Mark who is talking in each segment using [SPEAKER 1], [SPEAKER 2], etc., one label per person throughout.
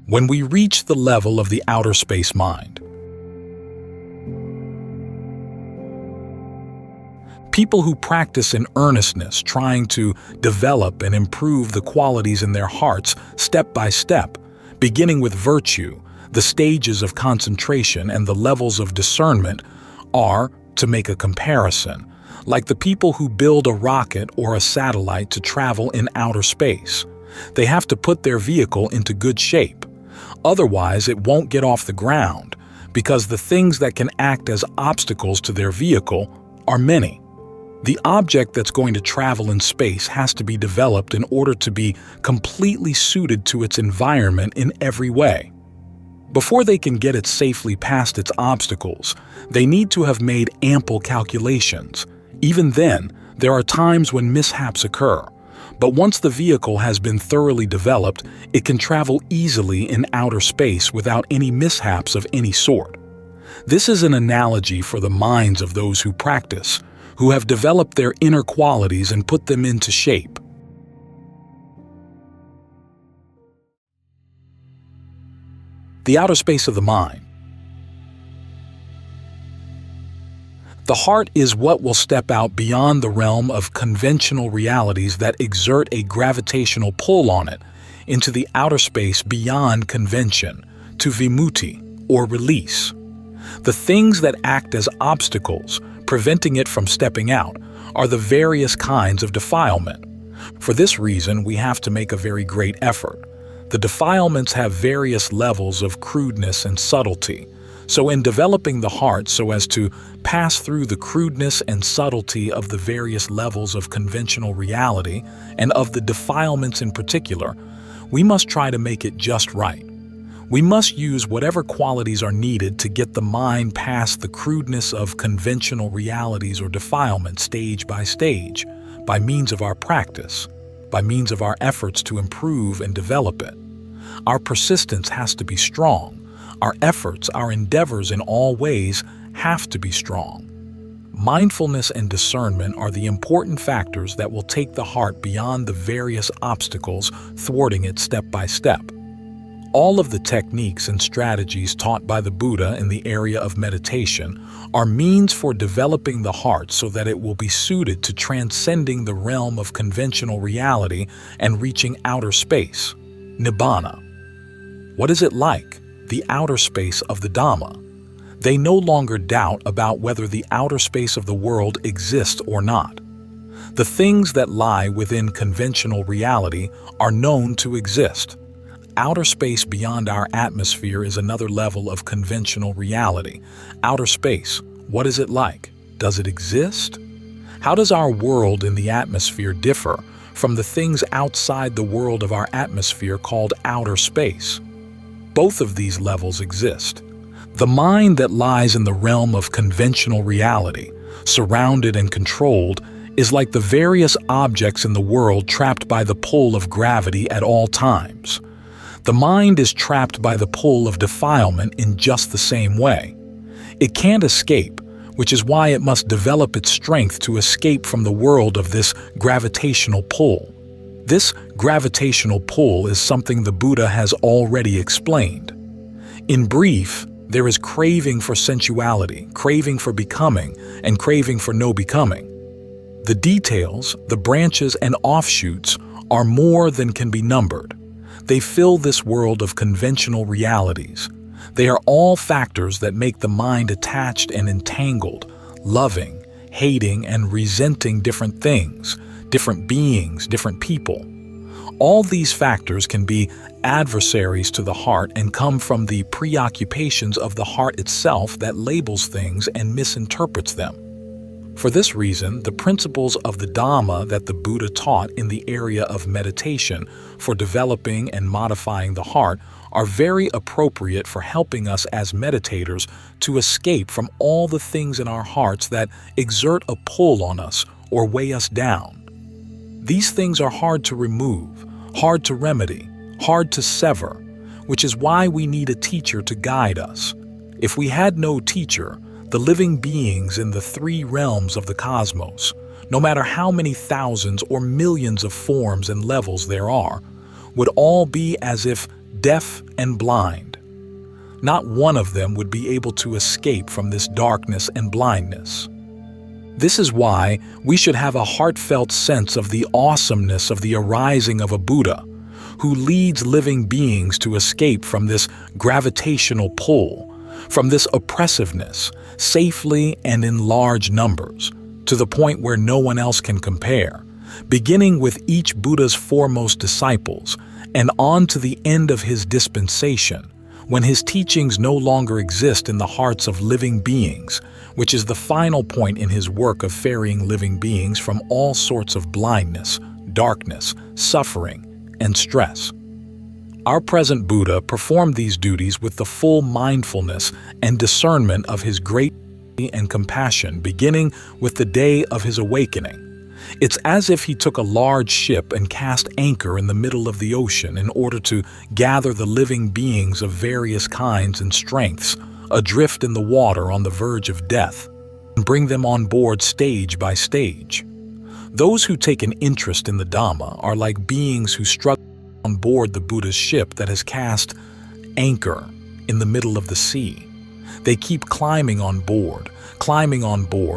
[SPEAKER 1] when we reach the level of the outer space mind. People who practice in earnestness, trying to develop and improve the qualities in their hearts step by step, beginning with virtue, the stages of concentration, and the levels of discernment, are, to make a comparison, like the people who build a rocket or a satellite to travel in outer space. They have to put their vehicle into good shape. Otherwise, it won't get off the ground, because the things that can act as obstacles to their vehicle are many. The object that's going to travel in space has to be developed in order to be completely suited to its environment in every way. Before they can get it safely past its obstacles, they need to have made ample calculations. Even then, there are times when mishaps occur. But once the vehicle has been thoroughly developed, it can travel easily in outer space without any mishaps of any sort. This is an analogy for the minds of those who practice, who have developed their inner qualities and put them into shape. The outer space of the mind. The heart is what will step out beyond the realm of conventional realities that exert a gravitational pull on it, into the outer space beyond convention, to vimutti, or release. The things that act as obstacles, preventing it from stepping out, are the various kinds of defilement. For this reason, we have to make a very great effort. The defilements have various levels of crudeness and subtlety. So in developing the heart so as to pass through the crudeness and subtlety of the various levels of conventional reality, and of the defilements in particular, we must try to make it just right. We must use whatever qualities are needed to get the mind past the crudeness of conventional realities or defilement stage by stage, by means of our practice, by means of our efforts to improve and develop it. Our persistence has to be strong. Our efforts, our endeavors in all ways have to be strong. Mindfulness and discernment are the important factors that will take the heart beyond the various obstacles, thwarting it step by step. All of the techniques and strategies taught by the Buddha in the area of meditation are means for developing the heart so that it will be suited to transcending the realm of conventional reality and reaching outer space, nibbāna. What is it like, the outer space of the Dhamma? They no longer doubt about whether the outer space of the world exists or not. The things that lie within conventional reality are known to exist. Outer space beyond our atmosphere is another level of conventional reality. Outer space, what is it like? Does it exist? How does our world in the atmosphere differ from the things outside the world of our atmosphere called outer space? Both of these levels exist. The mind that lies in the realm of conventional reality, surrounded and controlled, is like the various objects in the world trapped by the pull of gravity at all times. The mind is trapped by the pull of defilement in just the same way. It can't escape, which is why it must develop its strength to escape from the world of this gravitational pull. This gravitational pull is something the Buddha has already explained. In brief, there is craving for sensuality, craving for becoming, and craving for no becoming. The details, the branches and offshoots, are more than can be numbered. They fill this world of conventional realities. They are all factors that make the mind attached and entangled, loving, hating, and resenting different things, different beings, different people. All these factors can be adversaries to the heart and come from the preoccupations of the heart itself that labels things and misinterprets them. For this reason, the principles of the Dhamma that the Buddha taught in the area of meditation for developing and modifying the heart are very appropriate for helping us as meditators to escape from all the things in our hearts that exert a pull on us or weigh us down. These things are hard to remove, hard to remedy, hard to sever, which is why we need a teacher to guide us. If we had no teacher, the living beings in the three realms of the cosmos, no matter how many thousands or millions of forms and levels there are, would all be as if deaf and blind. Not one of them would be able to escape from this darkness and blindness. This is why we should have a heartfelt sense of the awesomeness of the arising of a Buddha, who leads living beings to escape from this gravitational pull, from this oppressiveness, safely and in large numbers, to the point where no one else can compare, beginning with each Buddha's foremost disciples and on to the end of his dispensation, when his teachings no longer exist in the hearts of living beings, which is the final point in his work of ferrying living beings from all sorts of blindness, darkness, suffering, and stress. Our present Buddha performed these duties with the full mindfulness and discernment of his great and compassion, beginning with the day of his awakening. It's as if he took a large ship and cast anchor in the middle of the ocean in order to gather the living beings of various kinds and strengths, adrift in the water on the verge of death, and bring them on board stage by stage. Those who take an interest in the Dhamma are like beings who struggle on board the Buddha's ship that has cast anchor in the middle of the sea. They keep climbing on board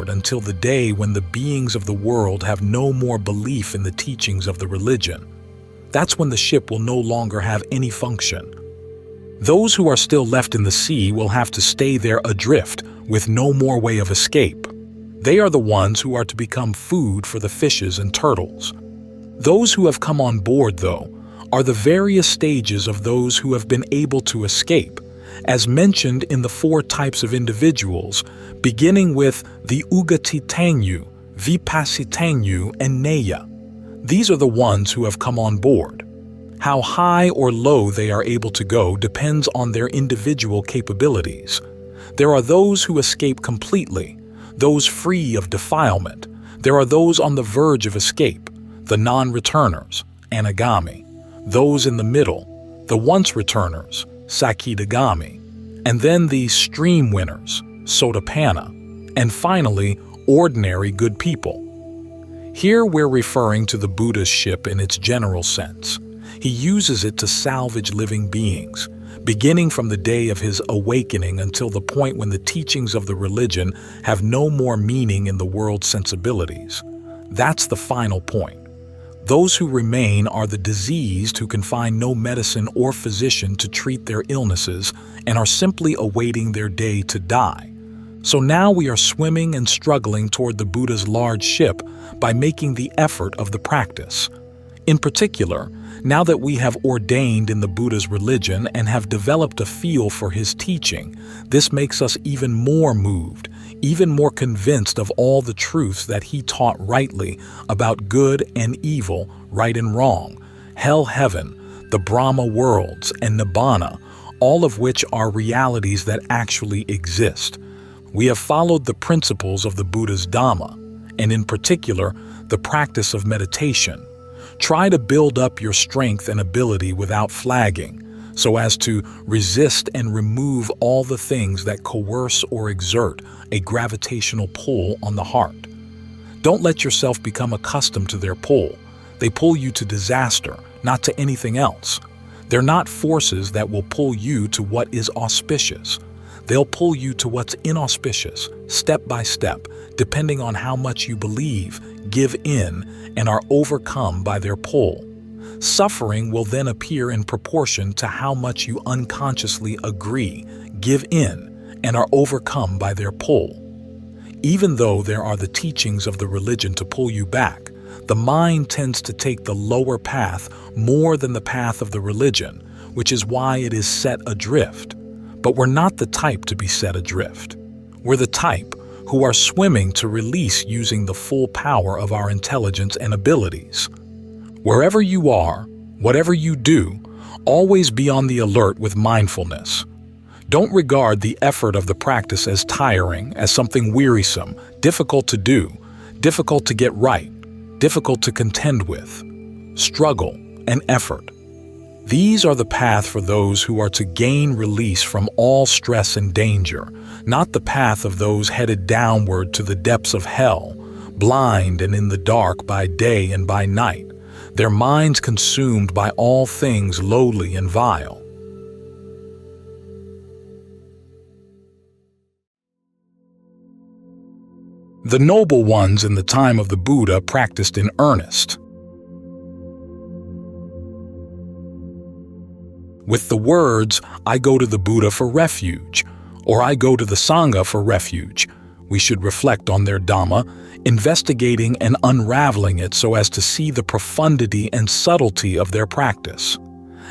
[SPEAKER 1] until the day when the beings of the world have no more belief in the teachings of the religion. That's when the ship will no longer have any function. Those who are still left in the sea will have to stay there adrift with no more way of escape. They are the ones who are to become food for the fishes and turtles. Those who have come on board, though, are the various stages of those who have been able to escape, as mentioned in the 4 types of individuals, beginning with the Ugatitangyu, Vipassitangyu, and Neya. These are the ones who have come on board. How high or low they are able to go depends on their individual capabilities. There are those who escape completely, those free of defilement. There are those on the verge of escape, the non-returners, Anagami. Those in the middle, the once-returners, Sakidagami. And then the stream winners, Sotapanna. And finally, ordinary good people. Here we're referring to the Buddha's ship in its general sense. He uses it to salvage living beings, beginning from the day of his awakening until the point when the teachings of the religion have no more meaning in the world's sensibilities. That's the final point. Those who remain are the diseased who can find no medicine or physician to treat their illnesses and are simply awaiting their day to die. So now we are swimming and struggling toward the Buddha's large ship by making the effort of the practice. In particular, now that we have ordained in the Buddha's religion and have developed a feel for his teaching, this makes us even more moved, even more convinced of all the truths that he taught rightly about good and evil, right and wrong, hell, heaven, the Brahma worlds, and nibbāna, all of which are realities that actually exist. We have followed the principles of the Buddha's Dhamma, and in particular, the practice of meditation. Try to build up your strength and ability without flagging, so as to resist and remove all the things that coerce or exert a gravitational pull on the heart. Don't let yourself become accustomed to their pull. They pull you to disaster, not to anything else. They're not forces that will pull you to what is auspicious. They'll pull you to what's inauspicious, step by step, depending on how much you believe, give in, and are overcome by their pull. Suffering will then appear in proportion to how much you unconsciously agree, give in, and are overcome by their pull. Even though there are the teachings of the religion to pull you back, the mind tends to take the lower path more than the path of the religion, which is why it is set adrift. But we're not the type to be set adrift. We're the type who are swimming to release using the full power of our intelligence and abilities. Wherever you are, whatever you do, always be on the alert with mindfulness. Don't regard the effort of the practice as tiring, as something wearisome, difficult to do, difficult to get right, difficult to contend with. Struggle and effort. These are the path for those who are to gain release from all stress and danger, not the path of those headed downward to the depths of hell, blind and in the dark by day and by night, their minds consumed by all things lowly and vile. The noble ones in the time of the Buddha practiced in earnest. With the words, "I go to the Buddha for refuge," or "I go to the Sangha for refuge," we should reflect on their Dhamma, investigating and unraveling it so as to see the profundity and subtlety of their practice.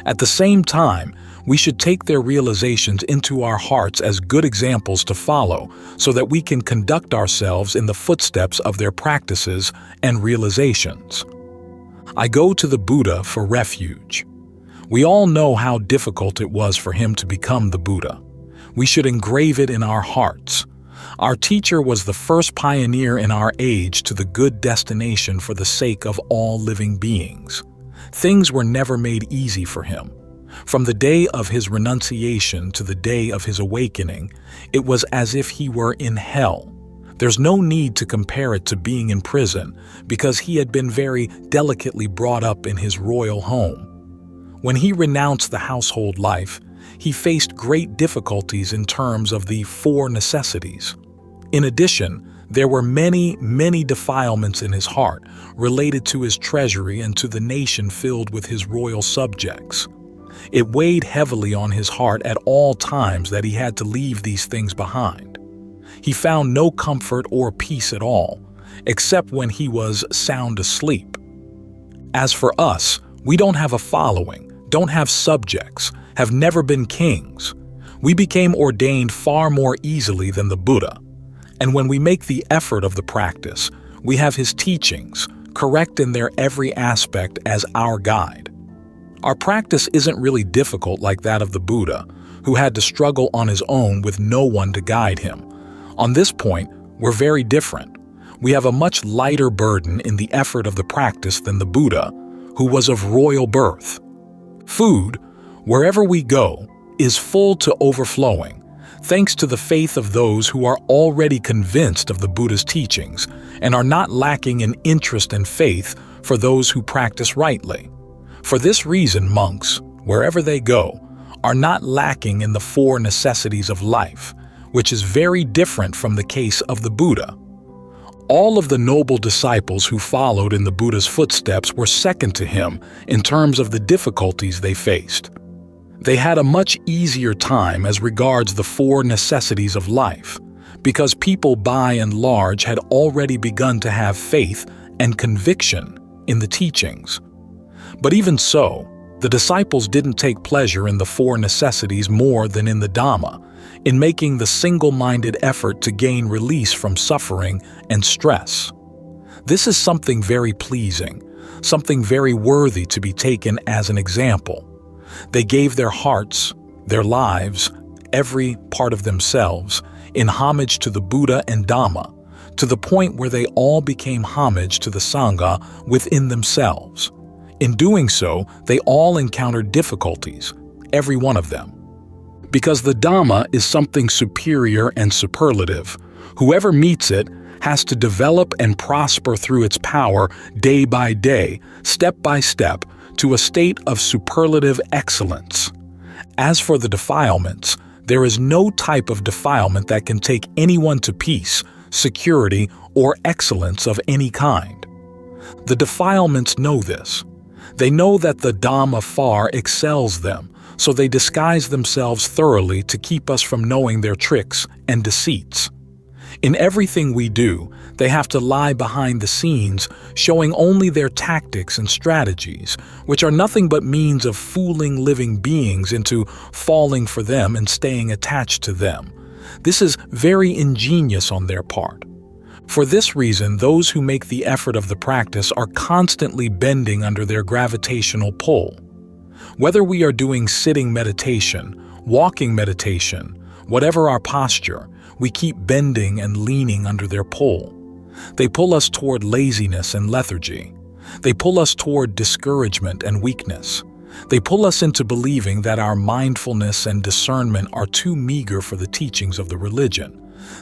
[SPEAKER 1] At the same time, we should take their realizations into our hearts as good examples to follow so that we can conduct ourselves in the footsteps of their practices and realizations. I go to the Buddha for refuge. We all know how difficult it was for him to become the Buddha. We should engrave it in our hearts. Our teacher was the first pioneer in our age to the good destination for the sake of all living beings. Things were never made easy for him. From the day of his renunciation to the day of his awakening, it was as if he were in hell. There's no need to compare it to being in prison, because he had been very delicately brought up in his royal home. When he renounced the household life, he faced great difficulties in terms of the four necessities. In addition, there were many defilements in his heart related to his treasury and to the nation filled with his royal subjects. It weighed heavily on his heart at all times that he had to leave these things behind. He found no comfort or peace at all, except when he was sound asleep. As for us, we don't have a following, don't have subjects, have never been kings. We became ordained far more easily than the Buddha. And when we make the effort of the practice, we have his teachings, correct in their every aspect, as our guide. Our practice isn't really difficult like that of the Buddha, who had to struggle on his own with no one to guide him. On this point, we're very different. We have a much lighter burden in the effort of the practice than the Buddha, who was of royal birth. Food, wherever we go, is full to overflowing, thanks to the faith of those who are already convinced of the Buddha's teachings and are not lacking in interest and faith for those who practice rightly. For this reason, monks, wherever they go, are not lacking in the four necessities of life, which is very different from the case of the Buddha. All of the noble disciples who followed in the Buddha's footsteps were second to him in terms of the difficulties they faced. They had a much easier time as regards the four necessities of life, because people by and large had already begun to have faith and conviction in the teachings. But even so, the disciples didn't take pleasure in the four necessities more than in the Dhamma, in making the single-minded effort to gain release from suffering and stress. This is something very pleasing, something very worthy to be taken as an example. They gave their hearts, their lives, every part of themselves, in homage to the Buddha and Dhamma, to the point where they all became homage to the Sangha within themselves. In doing so, they all encountered difficulties, every one of them. Because the Dhamma is something superior and superlative, whoever meets it has to develop and prosper through its power day by day, step by step, to a state of superlative excellence. As for the defilements, there is no type of defilement that can take anyone to peace, security, or excellence of any kind. The defilements know this. They know that the Dhamma far excels them, so they disguise themselves thoroughly to keep us from knowing their tricks and deceits. In everything we do, they have to lie behind the scenes, showing only their tactics and strategies, which are nothing but means of fooling living beings into falling for them and staying attached to them. This is very ingenious on their part. For this reason, those who make the effort of the practice are constantly bending under their gravitational pull. Whether we are doing sitting meditation, walking meditation, whatever our posture, we keep bending and leaning under their pull. They pull us toward laziness and lethargy. They pull us toward discouragement and weakness. They pull us into believing that our mindfulness and discernment are too meager for the teachings of the religion.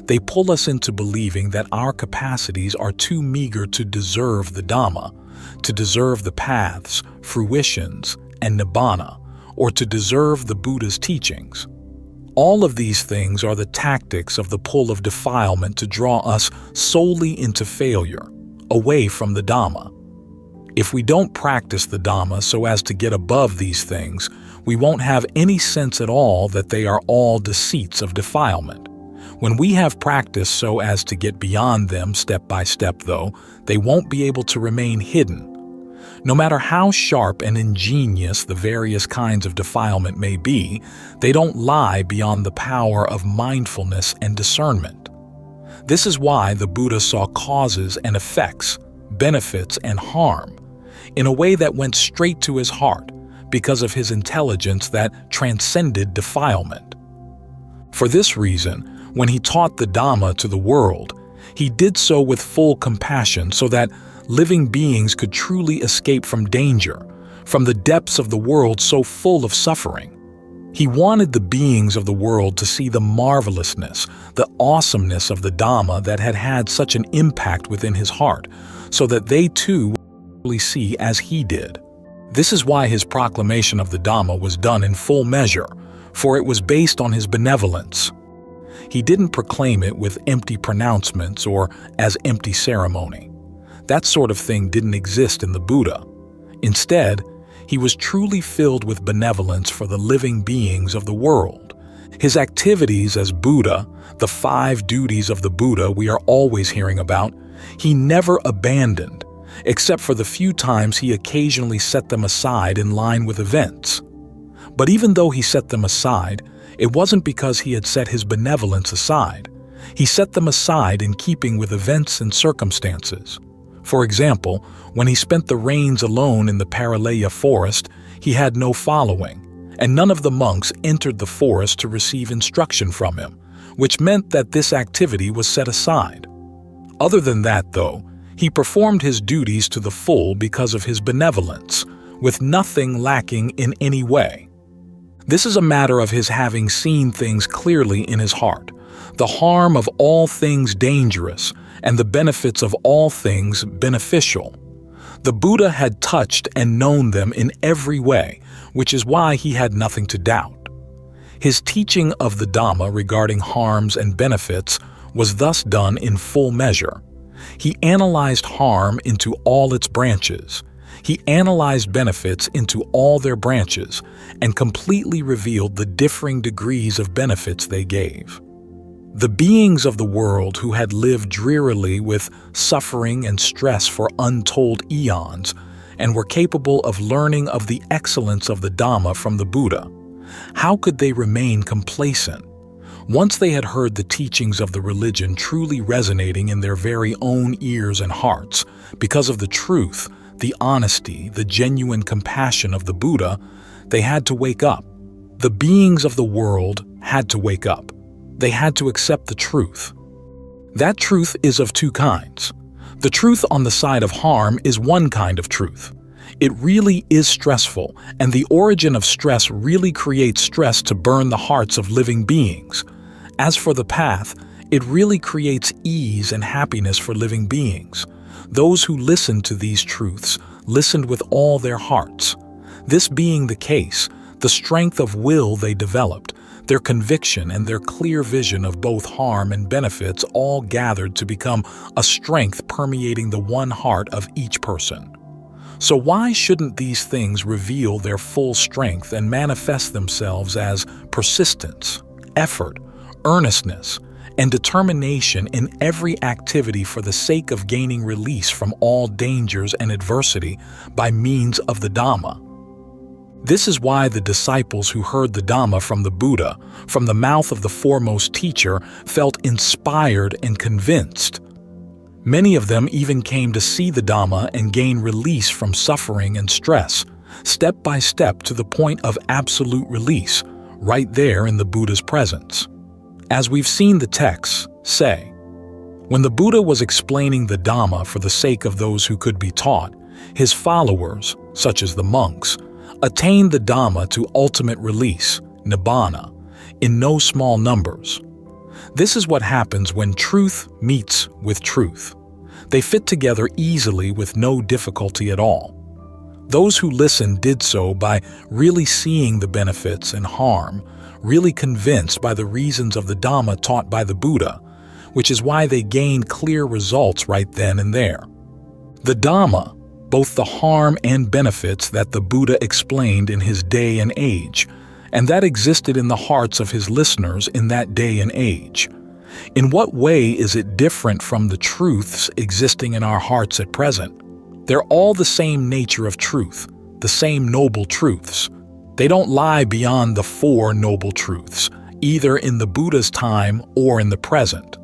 [SPEAKER 1] They pull us into believing that our capacities are too meager to deserve the Dhamma, to deserve the paths, fruitions, and nibbāna, or to deserve the Buddha's teachings. All of these things are the tactics of the pull of defilement to draw us solely into failure, away from the Dhamma. If we don't practice the Dhamma so as to get above these things, we won't have any sense at all that they are all deceits of defilement. When we have practiced so as to get beyond them step by step, though, they won't be able to remain hidden. No matter how sharp and ingenious the various kinds of defilement may be, they don't lie beyond the power of mindfulness and discernment. This is why the Buddha saw causes and effects, benefits and harm, in a way that went straight to his heart because of his intelligence that transcended defilement. For this reason, when he taught the Dhamma to the world, he did so with full compassion so that living beings could truly escape from danger, from the depths of the world so full of suffering. He wanted the beings of the world to see the marvelousness, the awesomeness of the Dhamma that had had such an impact within his heart, so that they too would see as he did. This is why his proclamation of the Dhamma was done in full measure, for it was based on his benevolence. He didn't proclaim it with empty pronouncements or as empty ceremony. That sort of thing didn't exist in the Buddha. Instead, he was truly filled with benevolence for the living beings of the world. His activities as Buddha, the 5 duties of the Buddha we are always hearing about, he never abandoned, except for the few times he occasionally set them aside in line with events. But even though he set them aside, it wasn't because he had set his benevolence aside. He set them aside in keeping with events and circumstances. For example, when he spent the rains alone in the Paralaya forest, he had no following, and none of the monks entered the forest to receive instruction from him, which meant that this activity was set aside. Other than that, though, he performed his duties to the full because of his benevolence, with nothing lacking in any way. This is a matter of his having seen things clearly in his heart, the harm of all things dangerous, and the benefits of all things beneficial. The Buddha had touched and known them in every way, which is why he had nothing to doubt. His teaching of the Dhamma regarding harms and benefits was thus done in full measure. He analyzed harm into all its branches. He analyzed benefits into all their branches and completely revealed the differing degrees of benefits they gave. The beings of the world who had lived drearily with suffering and stress for untold eons and were capable of learning of the excellence of the Dhamma from the Buddha, how could they remain complacent? Once they had heard the teachings of the religion truly resonating in their very own ears and hearts, because of the truth, the honesty, the genuine compassion of the Buddha, they had to wake up. The beings of the world had to wake up. They had to accept the truth. That truth is of 2 kinds. The truth on the side of harm is one kind of truth. It really is stressful, and the origin of stress really creates stress to burn the hearts of living beings. As for the path, it really creates ease and happiness for living beings. Those who listened to these truths listened with all their hearts. This being the case, the strength of will they developed, their conviction and their clear vision of both harm and benefits all gathered to become a strength permeating the one heart of each person. So why shouldn't these things reveal their full strength and manifest themselves as persistence, effort, earnestness, and determination in every activity for the sake of gaining release from all dangers and adversity by means of the Dhamma? This is why the disciples who heard the Dhamma from the Buddha, from the mouth of the foremost teacher, felt inspired and convinced. Many of them even came to see the Dhamma and gain release from suffering and stress, step by step to the point of absolute release, right there in the Buddha's presence. As we've seen the texts say, when the Buddha was explaining the Dhamma for the sake of those who could be taught, his followers, such as the monks, attained the Dhamma to ultimate release, nibbāna, in no small numbers. This is what happens when truth meets with truth. They fit together easily with no difficulty at all. Those who listened did so by really seeing the benefits and harm, really convinced by the reasons of the Dhamma taught by the Buddha, which is why they gained clear results right then and there. The Dhamma, both the harm and benefits that the Buddha explained in his day and age, and that existed in the hearts of his listeners in that day and age. In what way is it different from the truths existing in our hearts at present? They're all the same nature of truth, the same noble truths. They don't lie beyond the four noble truths, either in the Buddha's time or in the present.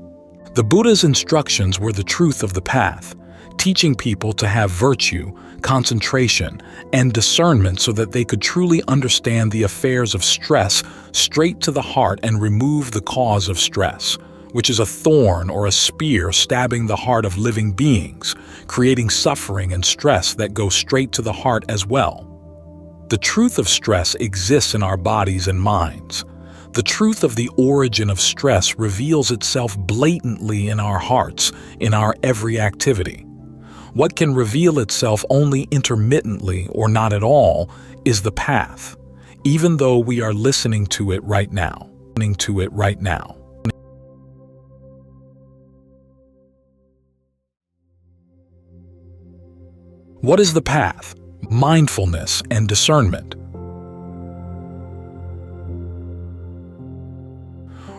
[SPEAKER 1] The Buddha's instructions were the truth of the path, teaching people to have virtue, concentration, and discernment so that they could truly understand the affairs of stress straight to the heart and remove the cause of stress, which is a thorn or a spear stabbing the heart of living beings, creating suffering and stress that go straight to the heart as well. The truth of stress exists in our bodies and minds. The truth of the origin of stress reveals itself blatantly in our hearts, in our every activity. What can reveal itself only intermittently or not at all is the path, even though we are listening to it right now. What is the path? Mindfulness and discernment.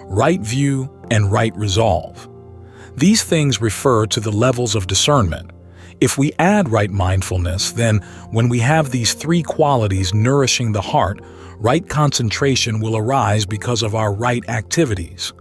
[SPEAKER 1] Right view and right resolve. These things refer to the levels of discernment. If we add right mindfulness, then when we have these three qualities nourishing the heart, right concentration will arise because of our right activities.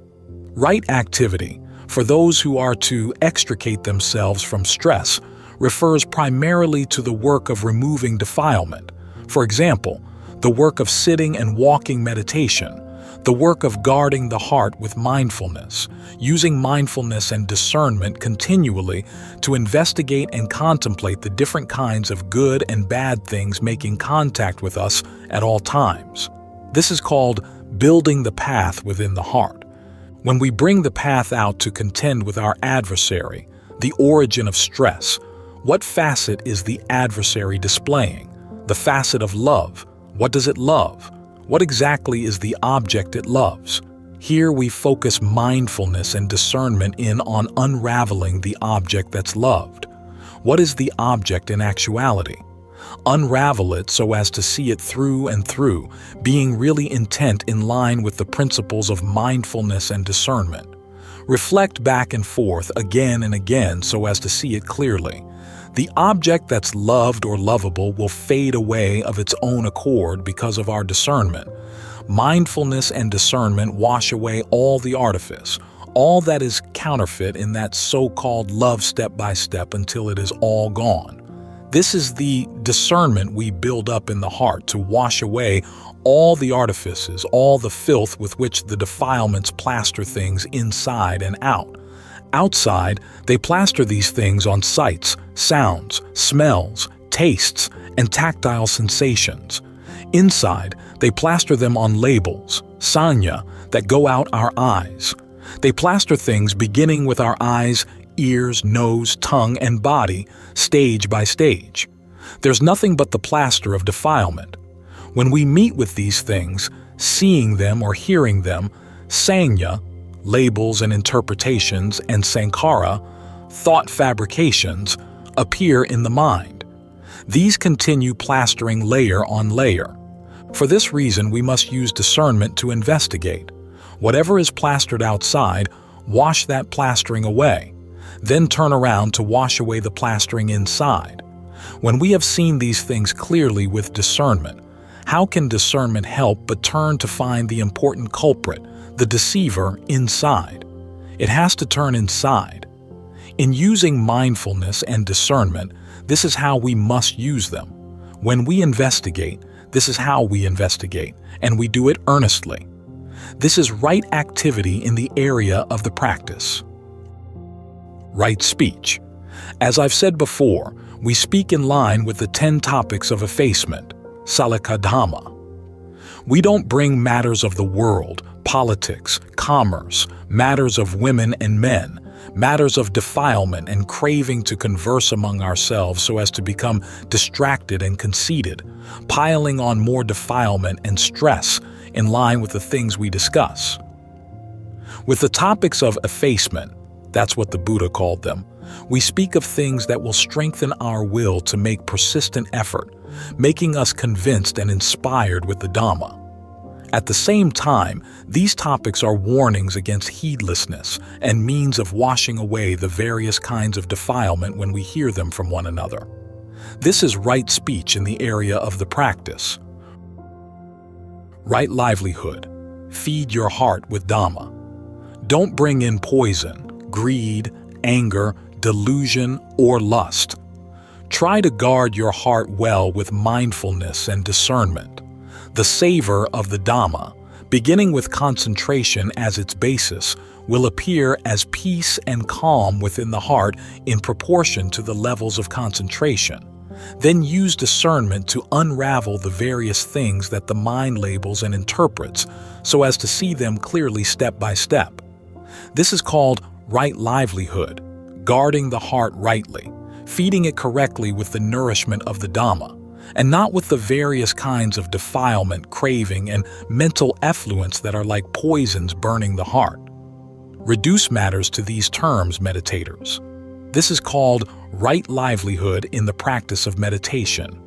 [SPEAKER 1] Right activity, for those who are to extricate themselves from stress, refers primarily to the work of removing defilement. For example, the work of sitting and walking meditation, the work of guarding the heart with mindfulness, using mindfulness and discernment continually to investigate and contemplate the different kinds of good and bad things making contact with us at all times. This is called building the path within the heart. When we bring the path out to contend with our adversary, the origin of stress, what facet is the adversary displaying? The facet of love. What does it love? What exactly is the object it loves? Here we focus mindfulness and discernment in on unraveling the object that's loved. What is the object in actuality? Unravel it so as to see it through and through, being really intent in line with the principles of mindfulness and discernment. Reflect back and forth again and again so as to see it clearly. The object that's loved or lovable will fade away of its own accord because of our discernment. Mindfulness and discernment wash away all the artifice, all that is counterfeit in that so-called love step by step until it is all gone. This is the discernment we build up in the heart to wash away all the artifices, all the filth with which the defilements plaster things inside and out. Outside, they plaster these things on sights, sounds, smells, tastes, and tactile sensations. Inside, they plaster them on labels, sanya, that go out our eyes. They plaster things beginning with our eyes, ears, nose, tongue, and body, stage by stage. There's nothing but the plaster of defilement. When we meet with these things, seeing them or hearing them, sanya, labels and interpretations, and sankhara, thought fabrications, appear in the mind. These continue plastering layer on layer. For this reason, we must use discernment to investigate. Whatever is plastered outside, wash that plastering away. Then turn around to wash away the plastering inside. When we have seen these things clearly with discernment, how can discernment help but turn to find the important culprit, the deceiver, inside? It has to turn inside. In using mindfulness and discernment, this is how we must use them. When we investigate, this is how we investigate, and we do it earnestly. This is right activity in the area of the practice. Right speech. As I've said before, we speak in line with the 10 topics of effacement, Salakadhamma. We don't bring matters of the world, politics, commerce, matters of women and men, matters of defilement and craving to converse among ourselves so as to become distracted and conceited, piling on more defilement and stress in line with the things we discuss. With the topics of effacement, that's what the Buddha called them, we speak of things that will strengthen our will to make persistent effort, making us convinced and inspired with the Dhamma. At the same time, these topics are warnings against heedlessness and means of washing away the various kinds of defilement when we hear them from one another. This is right speech in the area of the practice. Right livelihood. Feed your heart with Dhamma. Don't bring in poison, greed, anger, delusion, or lust. Try to guard your heart well with mindfulness and discernment. The savor of the Dhamma, beginning with concentration as its basis, will appear as peace and calm within the heart in proportion to the levels of concentration. Then use discernment to unravel the various things that the mind labels and interprets so as to see them clearly step by step. This is called right livelihood, guarding the heart rightly, feeding it correctly with the nourishment of the Dhamma, and not with the various kinds of defilement, craving, and mental effluence that are like poisons burning the heart. Reduce matters to these terms, meditators. This is called right livelihood in the practice of meditation.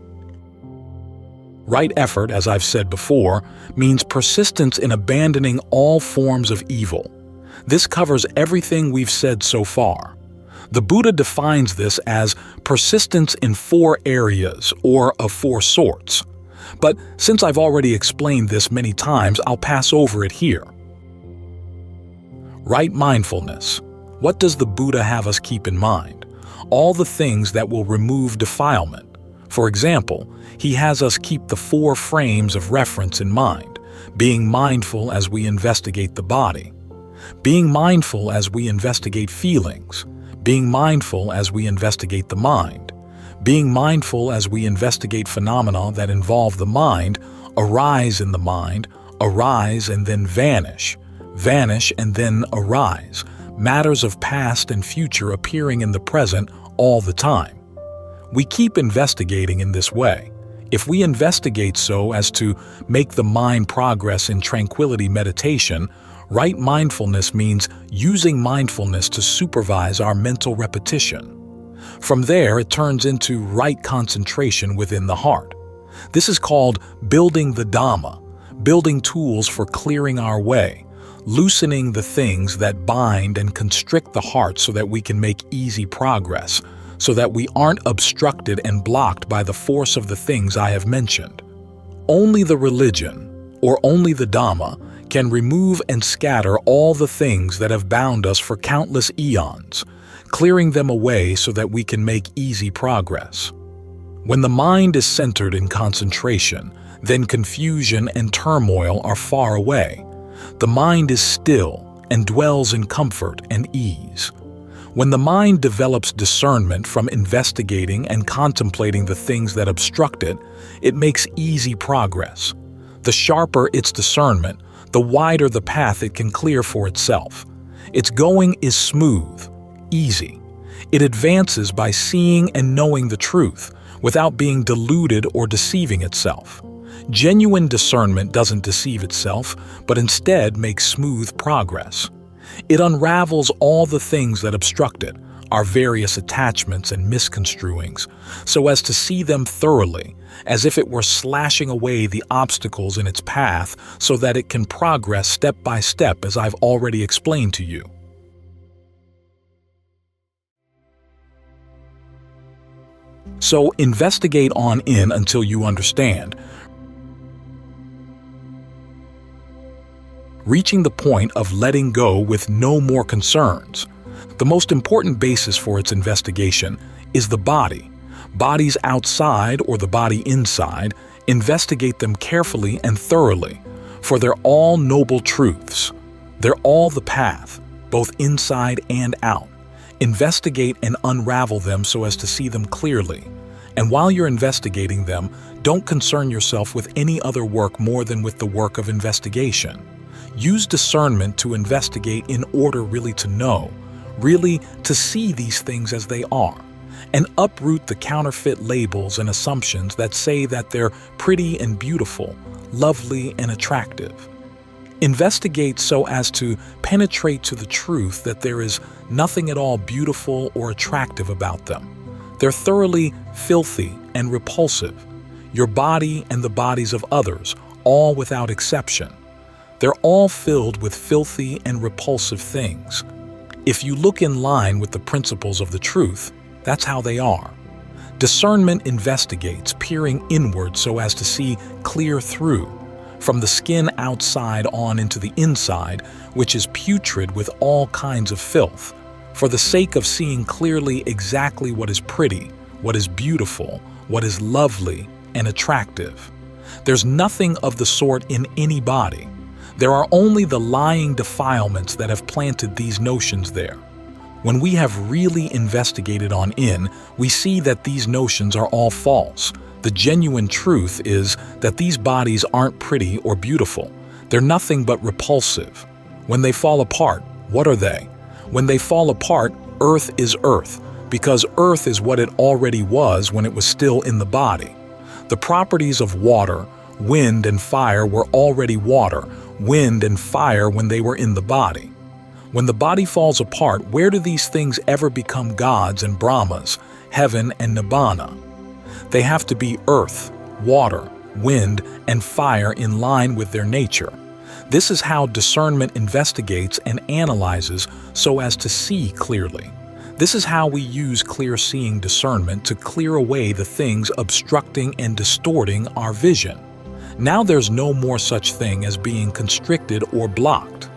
[SPEAKER 1] Right effort, as I've said before, means persistence in abandoning all forms of evil. This covers everything we've said so far. The Buddha defines this as persistence in 4 areas, or of 4 sorts. But since I've already explained this many times, I'll pass over it here. Right mindfulness. What does the Buddha have us keep in mind? All the things that will remove defilement. For example, he has us keep the 4 frames of reference in mind, being mindful as we investigate the body, being mindful as we investigate feelings, being mindful as we investigate the mind, being mindful as we investigate phenomena that involve the mind, arise in the mind, arise and then vanish, vanish and then arise, matters of past and future appearing in the present all the time. We keep investigating in this way. If we investigate so as to make the mind progress in tranquility meditation, right mindfulness means using mindfulness to supervise our mental repetition. From there, it turns into right concentration within the heart. This is called building the Dhamma, building tools for clearing our way, loosening the things that bind and constrict the heart so that we can make easy progress, so that we aren't obstructed and blocked by the force of the things I have mentioned. Only the religion, or only the Dhamma, can remove and scatter all the things that have bound us for countless eons, clearing them away so that we can make easy progress. When the mind is centered in concentration, then confusion and turmoil are far away. The mind is still and dwells in comfort and ease. When the mind develops discernment from investigating and contemplating the things that obstruct it, it makes easy progress. The sharper its discernment, the wider the path it can clear for itself. Its going is smooth, easy. It advances by seeing and knowing the truth, without being deluded or deceiving itself. Genuine discernment doesn't deceive itself, but instead makes smooth progress. It unravels all the things that obstruct it, our various attachments and misconstruings, so as to see them thoroughly, as if it were slashing away the obstacles in its path so that it can progress step by step as I've already explained to you. So investigate on in until you understand, reaching the point of letting go with no more concerns. The most important basis for its investigation is the body. Bodies outside or the body inside, investigate them carefully and thoroughly, for they're all noble truths. They're all the path, both inside and out. Investigate and unravel them so as to see them clearly. And while you're investigating them, don't concern yourself with any other work more than with the work of investigation. Use discernment to investigate in order really to know, really to see these things as they are, and uproot the counterfeit labels and assumptions that say that they're pretty and beautiful, lovely and attractive. Investigate so as to penetrate to the truth that there is nothing at all beautiful or attractive about them. They're thoroughly filthy and repulsive. Your body and the bodies of others, all without exception. They're all filled with filthy and repulsive things. If you look in line with the principles of the truth, that's how they are. Discernment investigates, peering inward so as to see clear through, from the skin outside on into the inside, which is putrid with all kinds of filth, for the sake of seeing clearly exactly what is pretty, what is beautiful, what is lovely and attractive. There's nothing of the sort in any body. There are only the lying defilements that have planted these notions there. When we have really investigated on in, we see that these notions are all false. The genuine truth is that these bodies aren't pretty or beautiful. They're nothing but repulsive. When they fall apart, what are they? When they fall apart, earth is earth, because earth is what it already was when it was still in the body. The properties of water, wind, and fire were already water, wind, and fire when they were in the body. When the body falls apart, where do these things ever become gods and Brahmas, heaven and nibbāna? They have to be earth, water, wind, and fire in line with their nature. This is how discernment investigates and analyzes so as to see clearly. This is how we use clear-seeing discernment to clear away the things obstructing and distorting our vision. Now there's no more such thing as being constricted or blocked.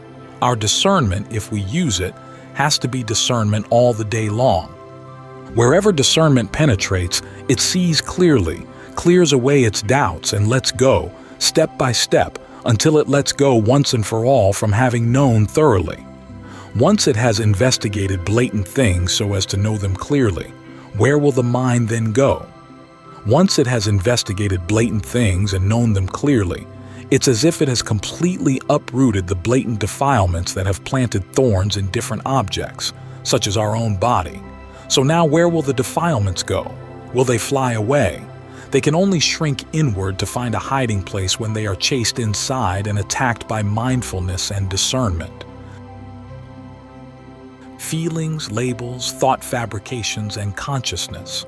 [SPEAKER 1] Our discernment, if we use it, has to be discernment all the day long. Wherever discernment penetrates, it sees clearly, clears away its doubts, and lets go, step by step, until it lets go once and for all from having known thoroughly. Once it has investigated blatant things so as to know them clearly, where will the mind then go? Once it has investigated blatant things and known them clearly, it's as if it has completely uprooted the blatant defilements that have planted thorns in different objects, such as our own body. So now where will the defilements go? Will they fly away? They can only shrink inward to find a hiding place when they are chased inside and attacked by mindfulness and discernment. Feelings, labels, thought fabrications, and consciousness.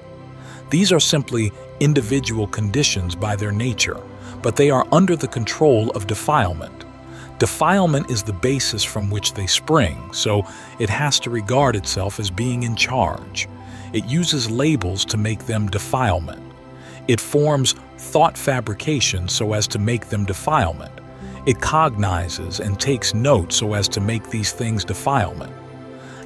[SPEAKER 1] These are simply individual conditions by their nature, but they are under the control of defilement. Defilement is the basis from which they spring, so it has to regard itself as being in charge. It uses labels to make them defilement. It forms thought fabrications so as to make them defilement. It cognizes and takes note so as to make these things defilement.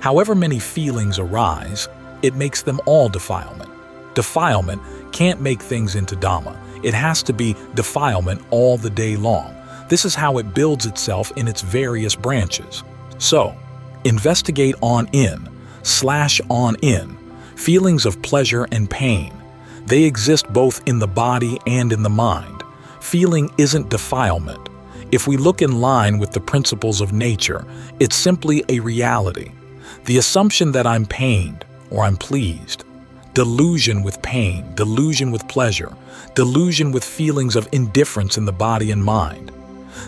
[SPEAKER 1] However many feelings arise, it makes them all defilement. Defilement can't make things into Dhamma. It has to be defilement all the day long. This is how it builds itself in its various branches. So, investigate on in, /on in, feelings of pleasure and pain. They exist both in the body and in the mind. Feeling isn't defilement. If we look in line with the principles of nature, it's simply a reality. The assumption that I'm pained or I'm pleased. Delusion with pain, delusion with pleasure, delusion with feelings of indifference in the body and mind.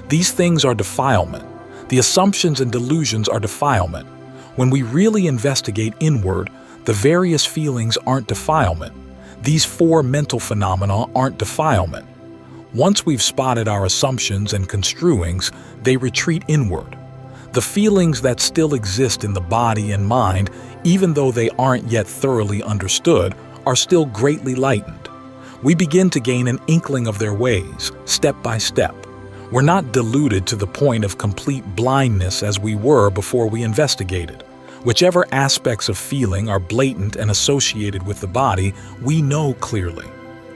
[SPEAKER 1] These things are defilement. The assumptions and delusions are defilement. When we really investigate inward, the various feelings aren't defilement. These four mental phenomena aren't defilement. Once we've spotted our assumptions and construings, they retreat inward. The feelings that still exist in the body and mind, even though they aren't yet thoroughly understood, are still greatly lightened. We begin to gain an inkling of their ways, step by step. We're not deluded to the point of complete blindness as we were before we investigated. Whichever aspects of feeling are blatant and associated with the body, we know clearly.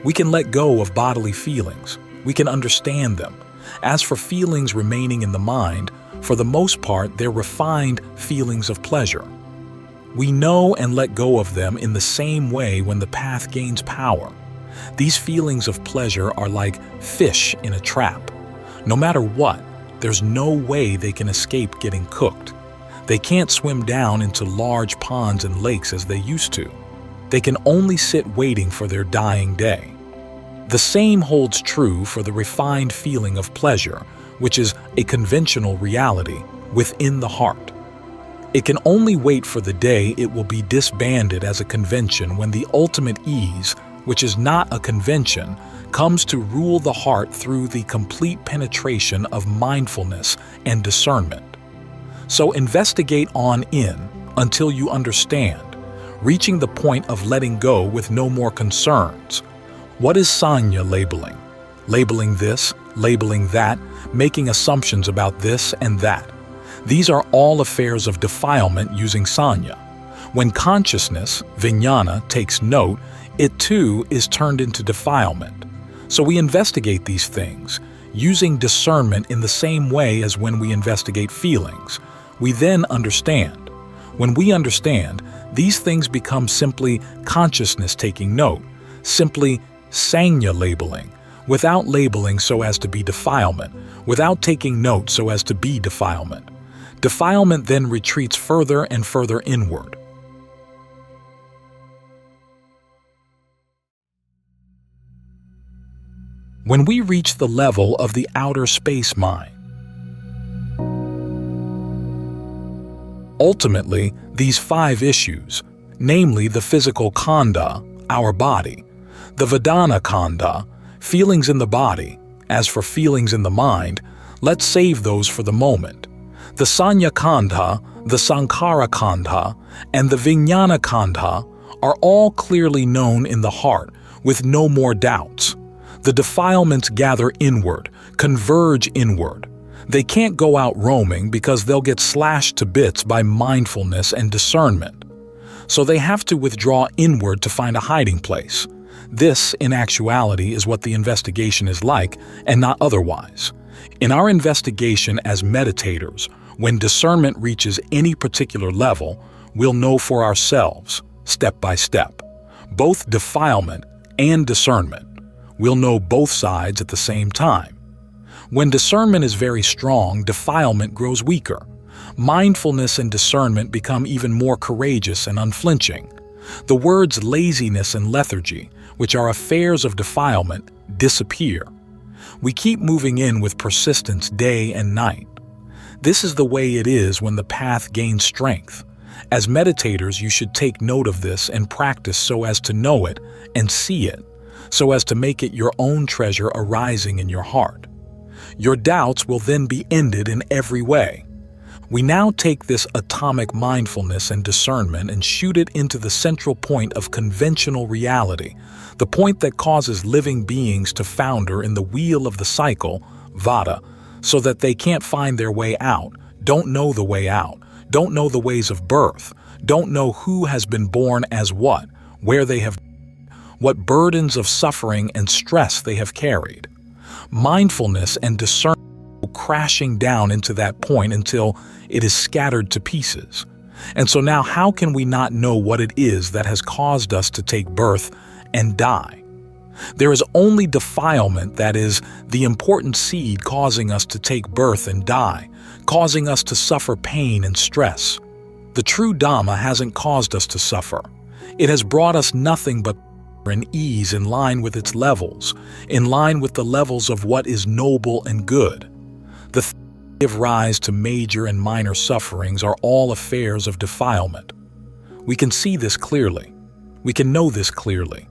[SPEAKER 1] We can let go of bodily feelings. We can understand them. As for feelings remaining in the mind, for the most part, they're refined feelings of pleasure. We know and let go of them in the same way when the path gains power. These feelings of pleasure are like fish in a trap. No matter what, there's no way they can escape getting cooked. They can't swim down into large ponds and lakes as they used to. They can only sit waiting for their dying day. The same holds true for the refined feeling of pleasure, which is a conventional reality within the heart. It can only wait for the day it will be disbanded as a convention when the ultimate ease, which is not a convention, comes to rule the heart through the complete penetration of mindfulness and discernment. So investigate on in until you understand, reaching the point of letting go with no more concerns. What is sanya labeling? Labeling this, labeling that, making assumptions about this and that. These are all affairs of defilement using sanya. When consciousness, vijnana, takes note, it too is turned into defilement. So we investigate these things, using discernment in the same way as when we investigate feelings. We then understand. When we understand, these things become simply consciousness taking note, simply sanya labeling, without labeling so as to be defilement, without taking note so as to be defilement. Defilement then retreats further and further inward. When we reach the level of the outer space mind, ultimately, these 5 issues, namely the physical khandha, our body, the vedana khandha, feelings in the body, as for feelings in the mind, let's save those for the moment. The sanya khandha, the sankhara khandha, and the vijnana khandha are all clearly known in the heart, with no more doubts. The defilements gather inward, converge inward. They can't go out roaming because they'll get slashed to bits by mindfulness and discernment. So they have to withdraw inward to find a hiding place. This, in actuality, is what the investigation is like, and not otherwise. In our investigation as meditators, when discernment reaches any particular level, we'll know for ourselves, step by step, both defilement and discernment. We'll know both sides at the same time. When discernment is very strong, defilement grows weaker. Mindfulness and discernment become even more courageous and unflinching. The words laziness and lethargy, which are affairs of defilement, disappear. We keep moving in with persistence day and night. This is the way it is when the path gains strength. As meditators, you should take note of this and practice so as to know it and see it, so as to make it your own treasure arising in your heart. Your doubts will then be ended in every way. We now take this atomic mindfulness and discernment and shoot it into the central point of conventional reality, the point that causes living beings to founder in the wheel of the cycle, vata, so that they can't find their way out, don't know the way out, don't know the ways of birth, don't know who has been born as what, where they have, what burdens of suffering and stress they have carried. Mindfulness and discernment go crashing down into that point until it is scattered to pieces. And so now how can we not know what it is that has caused us to take birth and die? There is only defilement that is the important seed causing us to take birth and die, causing us to suffer pain and stress. The true Dhamma hasn't caused us to suffer. It has brought us nothing but and ease in line with its levels, in line with the levels of what is noble and good. The things that give rise to major and minor sufferings are all affairs of defilement. We can see this clearly. We can know this clearly.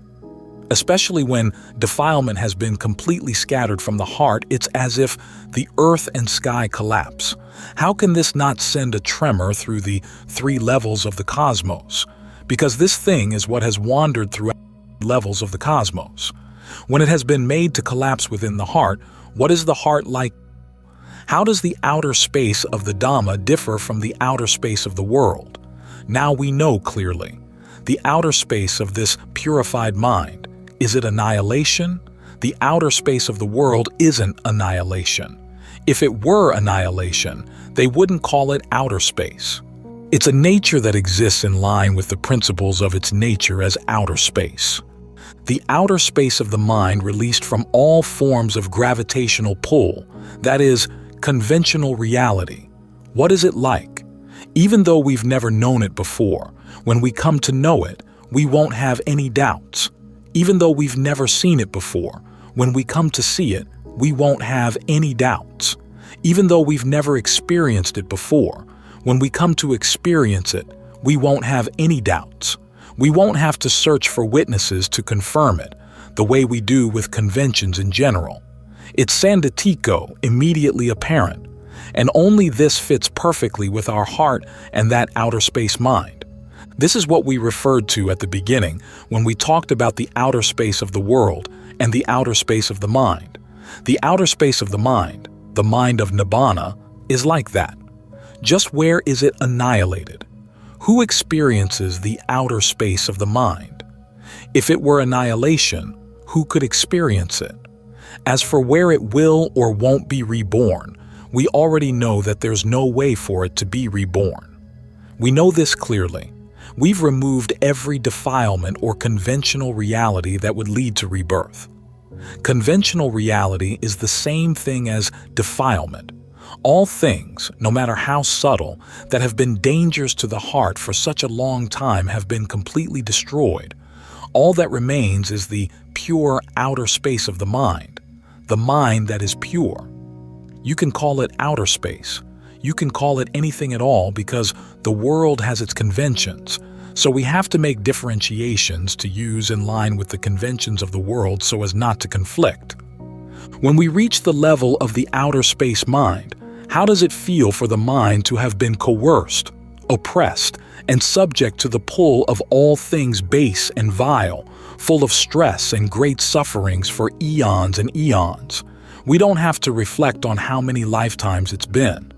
[SPEAKER 1] Especially when defilement has been completely scattered from the heart, it's as if the earth and sky collapse. How can this not send a tremor through the 3 levels of the cosmos? Because this thing is what has wandered throughout levels of the cosmos. When it has been made to collapse within the heart, what is the heart like? How does the outer space of the Dhamma differ from the outer space of the world? Now we know clearly. The outer space of this purified mind, is it annihilation? The outer space of the world isn't annihilation. If it were annihilation, they wouldn't call it outer space. It's a nature that exists in line with the principles of its nature as outer space. The outer space of the mind released from all forms of gravitational pull, that is, conventional reality. What is it like? Even though we've never known it before, when we come to know it, we won't have any doubts. Even though we've never seen it before, when we come to see it, we won't have any doubts. Even though we've never experienced it before, when we come to experience it, we won't have any doubts. We won't have to search for witnesses to confirm it, the way we do with conventions in general. It's sandetico, immediately apparent, and only this fits perfectly with our heart and that outer space mind. This is what we referred to at the beginning when we talked about the outer space of the world and the outer space of the mind. The outer space of the mind of nibbāna, is like that. Just where is it annihilated? Who experiences the outer space of the mind? If it were annihilation, who could experience it? As for where it will or won't be reborn, we already know that there's no way for it to be reborn. We know this clearly. We've removed every defilement or conventional reality that would lead to rebirth. Conventional reality is the same thing as defilement. All things, no matter how subtle, that have been dangers to the heart for such a long time have been completely destroyed. All that remains is the pure outer space of the mind that is pure. You can call it outer space. You can call it anything at all because the world has its conventions, so we have to make differentiations to use in line with the conventions of the world so as not to conflict. When we reach the level of the outer space mind, how does it feel for the mind to have been coerced, oppressed, and subject to the pull of all things base and vile, full of stress and great sufferings for eons and eons? We don't have to reflect on how many lifetimes it's been.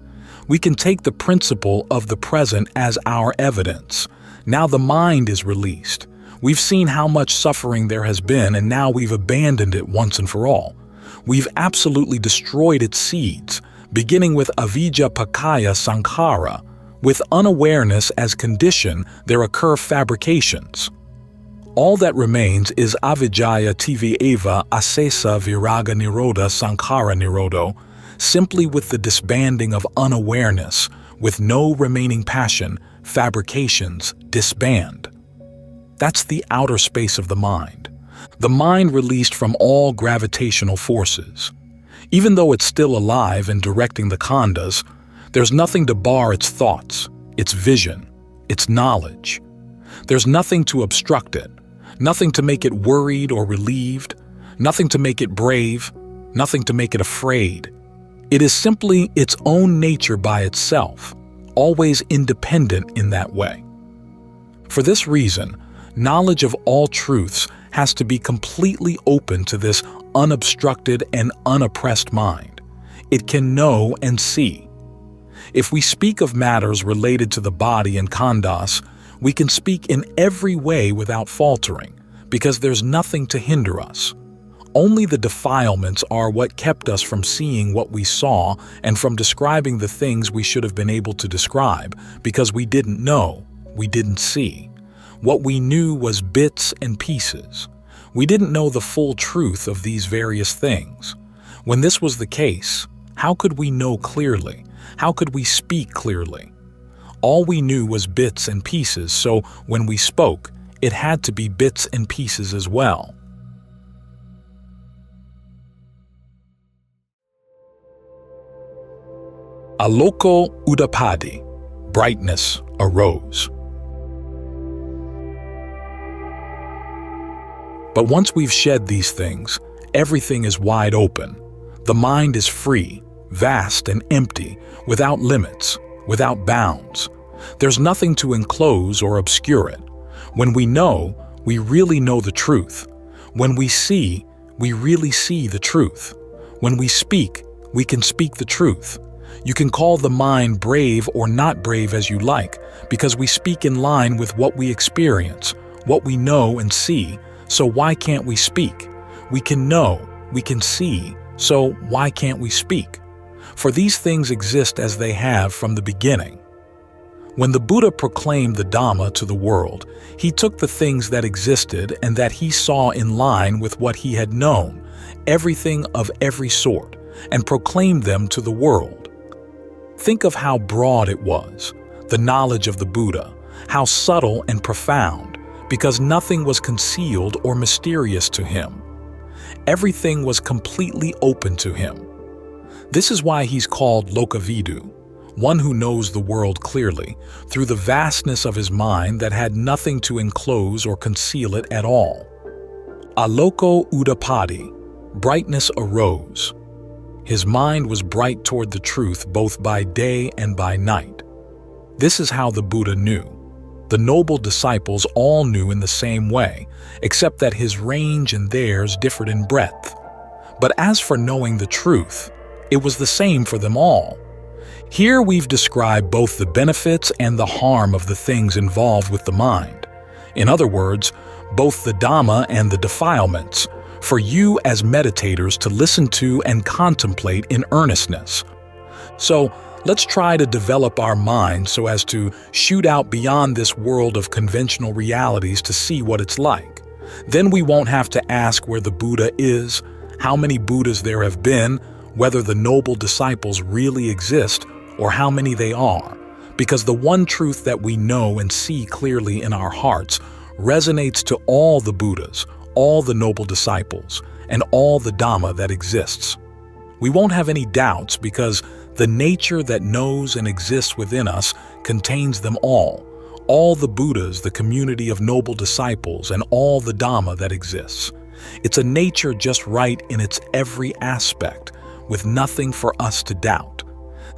[SPEAKER 1] We can take the principle of the present as our evidence. Now the mind is released. We've seen how much suffering there has been, and now we've abandoned it once and for all. We've absolutely destroyed its seeds, beginning with avijja pakaya sankhara. With unawareness as condition, there occur fabrications. All that remains is avijjaya tv eva asesa viraga nirodha sankhara nirodho, simply with the disbanding of unawareness, with no remaining passion, fabrications disband. That's the outer space of the mind released from all gravitational forces. Even though it's still alive and directing the khandhas, there's nothing to bar its thoughts, its vision, its knowledge. There's nothing to obstruct it, nothing to make it worried or relieved, nothing to make it brave, nothing to make it afraid. It is simply its own nature by itself, always independent in that way. For this reason, knowledge of all truths has to be completely open to this unobstructed and unoppressed mind. It can know and see. If we speak of matters related to the body and khandhas, we can speak in every way without faltering, because there's nothing to hinder us. Only the defilements are what kept us from seeing what we saw and from describing the things we should have been able to describe, because we didn't know, we didn't see. What we knew was bits and pieces. We didn't know the full truth of these various things. When this was the case, how could we know clearly? How could we speak clearly? All we knew was bits and pieces, so when we spoke, it had to be bits and pieces as well. Aloko udapadi, brightness arose. But once we've shed these things, everything is wide open. The mind is free, vast and empty, without limits, without bounds. There's nothing to enclose or obscure it. When we know, we really know the truth. When we see, we really see the truth. When we speak, we can speak the truth. You can call the mind brave or not brave as you like, because we speak in line with what we experience, what we know and see. So why can't we speak? We can know, we can see, so why can't we speak? For these things exist as they have from the beginning. When the Buddha proclaimed the Dhamma to the world, he took the things that existed and that he saw in line with what he had known, everything of every sort, and proclaimed them to the world. Think of how broad it was. the knowledge of the Buddha, how subtle and profound, because nothing was concealed or mysterious to him. Everything was completely open to him. This is why he's called Lokavidu, one who knows the world clearly, through the vastness of his mind that had nothing to enclose or conceal it at all. Aloko Udapadi, brightness arose. His mind was bright toward the truth both by day and by night. This is how the Buddha knew. The noble disciples all knew in the same way, except that his range and theirs differed in breadth. But as for knowing the truth, it was the same for them all. Here we've described both the benefits and the harm of the things involved with the mind. In other words, both the Dhamma and the defilements, for you as meditators to listen to and contemplate in earnestness. So, let's try to develop our minds so as to shoot out beyond this world of conventional realities to see what it's like. Then we won't have to ask where the Buddha is, how many Buddhas there have been, whether the noble disciples really exist, or how many they are, because the one truth that we know and see clearly in our hearts resonates to all the Buddhas, all the noble disciples, and all the Dhamma that exists. We won't have any doubts because the nature that knows and exists within us contains them all the Buddhas, the community of noble disciples, and all the Dhamma that exists. It's a nature just right in its every aspect, with nothing for us to doubt.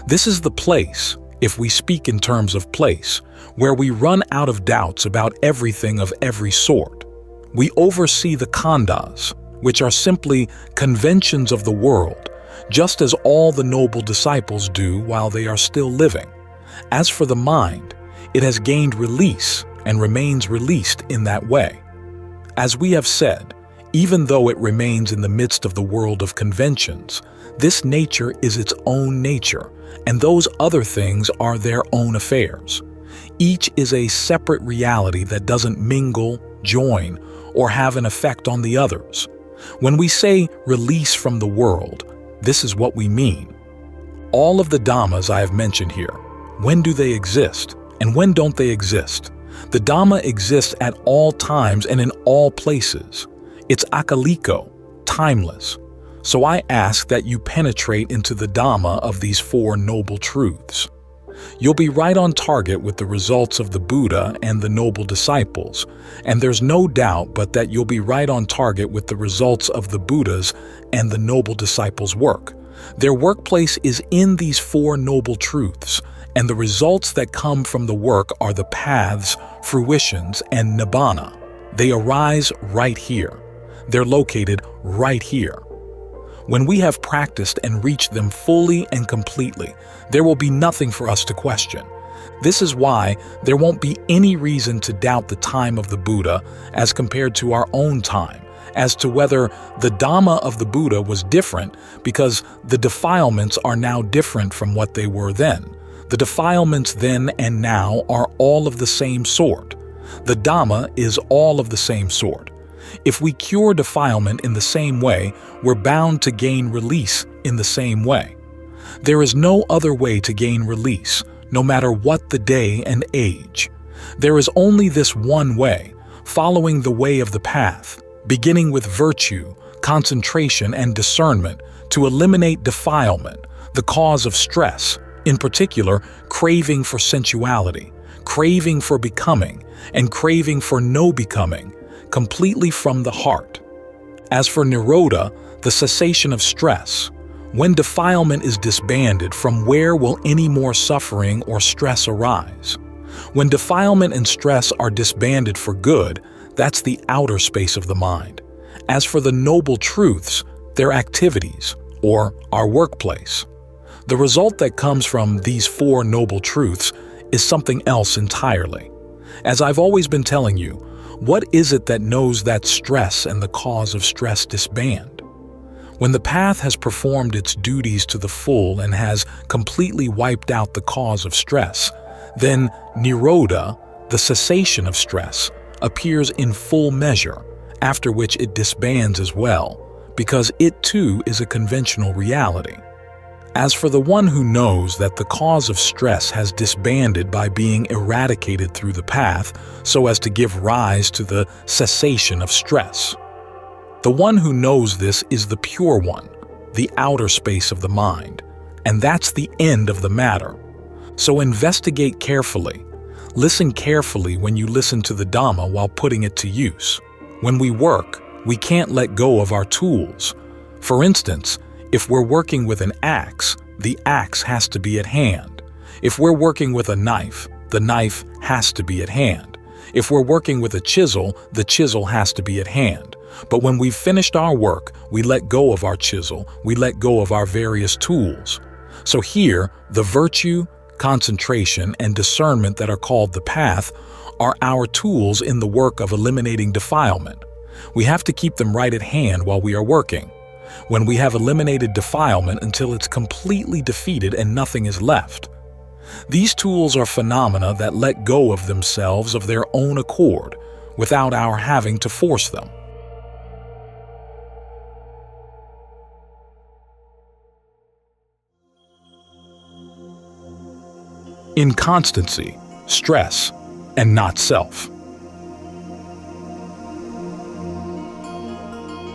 [SPEAKER 1] This is the place, if we speak in terms of place, where we run out of doubts about everything of every sort. We oversee the khandhas, which are simply conventions of the world, just as all the noble disciples do while they are still living. As for the mind, it has gained release and remains released in that way. As we have said, even though it remains in the midst of the world of conventions, this nature is its own nature, and those other things are their own affairs. Each is a separate reality that doesn't mingle, join, or have an effect on the others. When we say release from the world, this is what we mean. All of the Dhammas I have mentioned here, when do they exist, and when don't they exist? The Dhamma exists at all times and in all places. It's akaliko, timeless. So I ask that you penetrate into the Dhamma of these four noble truths. You'll be right on target with the results of the Buddha and the noble disciples, and there's no doubt but that you'll be right on target with the results of the Buddha's and the noble disciples' work. Their workplace is in these four noble truths, and the results that come from the work are the paths, fruitions, and nibbāna. They arise right here. They're located right here. When we have practiced and reached them fully and completely, there will be nothing for us to question. This is why there won't be any reason to doubt the time of the Buddha as compared to our own time, as to whether the Dhamma of the Buddha was different, because the defilements are now different from what they were then. The defilements then and now are all of the same sort. The Dhamma is all of the same sort. If we cure defilement in the same way, we're bound to gain release in the same way. There is no other way to gain release, no matter what the day and age. There is only this one way, following the way of the path, beginning with virtue, concentration, and discernment to eliminate defilement, the cause of stress, in particular, craving for sensuality, craving for becoming, and craving for no becoming, completely from the heart. As for nirodha, the cessation of stress, when defilement is disbanded, from where will any more suffering or stress arise? When defilement and stress are disbanded for good, that's the outer space of the mind. As for the noble truths, their activities, or our workplace. The result that comes from these four noble truths is something else entirely. As I've always been telling you, what is it that knows that stress and the cause of stress disband? When the path has performed its duties to the full and has completely wiped out the cause of stress, then nirodha, the cessation of stress, appears in full measure, after which it disbands as well, because it too is a conventional reality. As for the one who knows that the cause of stress has disbanded by being eradicated through the path so as to give rise to the cessation of stress. The one who knows this is the pure one, the outer space of the mind, and that's the end of the matter. So investigate carefully. Listen carefully when you listen to the Dhamma while putting it to use. When we work, we can't let go of our tools. For instance, if we're working with an axe, the axe has to be at hand. If we're working with a knife, the knife has to be at hand. If we're working with a chisel, the chisel has to be at hand. But when we've finished our work, we let go of our chisel, we let go of our various tools. So here, the virtue, concentration, and discernment that are called the path are our tools in the work of eliminating defilement. We have to keep them right at hand while we are working. When we have eliminated defilement until it's completely defeated and nothing is left. These tools are phenomena that let go of themselves of their own accord, without our having to force them. Inconstancy, stress, and not self.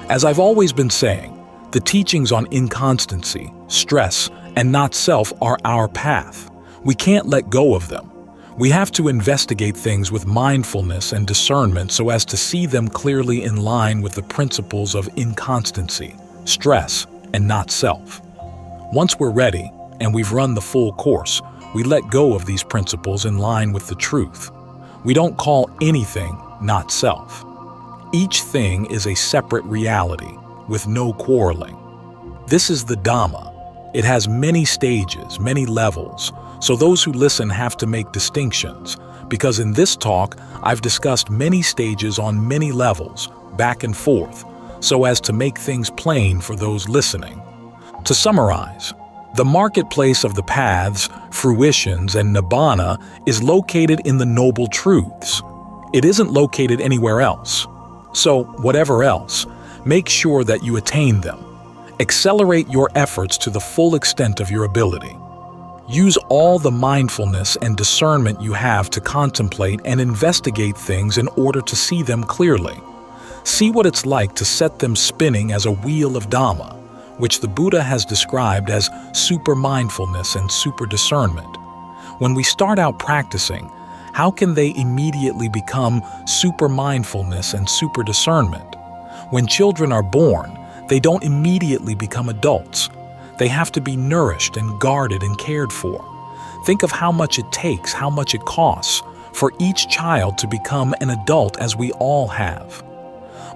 [SPEAKER 1] As I've always been saying, the teachings on inconstancy, stress, and not self are our path. We can't let go of them. We have to investigate things with mindfulness and discernment so as to see them clearly in line with the principles of inconstancy, stress, and not self. Once we're ready, and we've run the full course, we let go of these principles in line with the truth. We don't call anything not self. Each thing is a separate reality, with no quarreling. This is the Dhamma. It has many stages, many levels, so those who listen have to make distinctions, because in this talk, I've discussed many stages on many levels, back and forth, so as to make things plain for those listening. To summarize, the marketplace of the paths, fruitions, and nibbāna is located in the Noble Truths. It isn't located anywhere else. So, whatever else, make sure that you attain them. Accelerate your efforts to the full extent of your ability. Use all the mindfulness and discernment you have to contemplate and investigate things in order to see them clearly. See what it's like to set them spinning as a wheel of Dhamma, which the Buddha has described as super mindfulness and super discernment. When we start out practicing, how can they immediately become super mindfulness and super discernment? When children are born, they don't immediately become adults. They have to be nourished and guarded and cared for. Think of how much it takes, how much it costs, for each child to become an adult as we all have.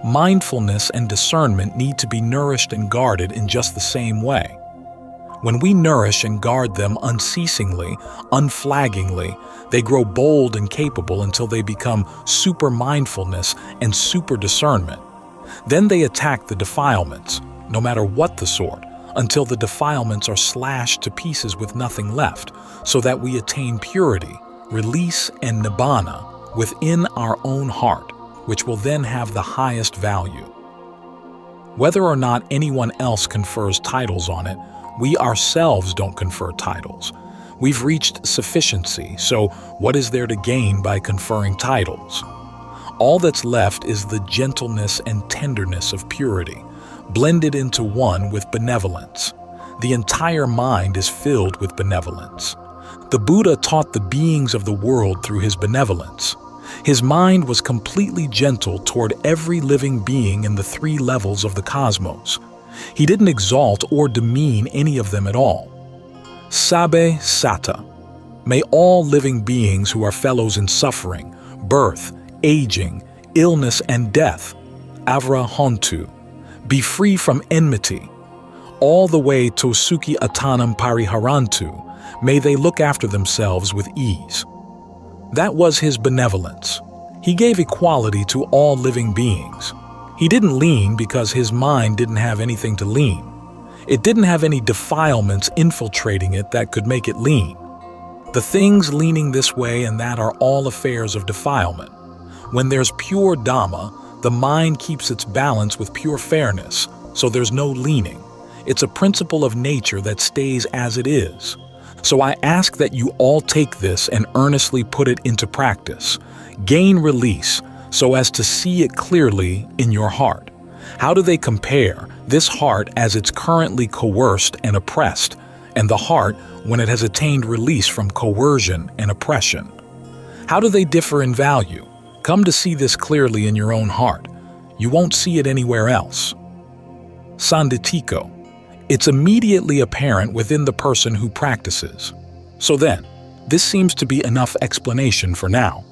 [SPEAKER 1] Mindfulness and discernment need to be nourished and guarded in just the same way. When we nourish and guard them unceasingly, unflaggingly, they grow bold and capable until they become super mindfulness and super discernment. Then they attack the defilements, no matter what the sort, until the defilements are slashed to pieces with nothing left, so that we attain purity, release, and nibbāna within our own heart, which will then have the highest value. Whether or not anyone else confers titles on it, we ourselves don't confer titles. We've reached sufficiency, so what is there to gain by conferring titles? All that's left is the gentleness and tenderness of purity, blended into one with benevolence. The entire mind is filled with benevolence. The Buddha taught the beings of the world through his benevolence. His mind was completely gentle toward every living being in the 3 levels of the cosmos. He didn't exalt or demean any of them at all. Sabbe Sata. May all living beings who are fellows in suffering, birth, aging, illness, and death, Avra Hontu, be free from enmity. All the way to Sukhi Attanam Pariharantu, may they look after themselves with ease. That was his benevolence. He gave equality to all living beings. He didn't lean because his mind didn't have anything to lean. It didn't have any defilements infiltrating it that could make it lean. The things leaning this way and that are all affairs of defilement. When there's pure Dhamma, the mind keeps its balance with pure fairness, so there's no leaning. It's a principle of nature that stays as it is. So I ask that you all take this and earnestly put it into practice. Gain release so as to see it clearly in your heart. How do they compare, this heart as it's currently coerced and oppressed, and the heart when it has attained release from coercion and oppression? How do they differ in value? Come to see this clearly in your own heart. You won't see it anywhere else. Sanditiko. It's immediately apparent within the person who practices. So then, this seems to be enough explanation for now.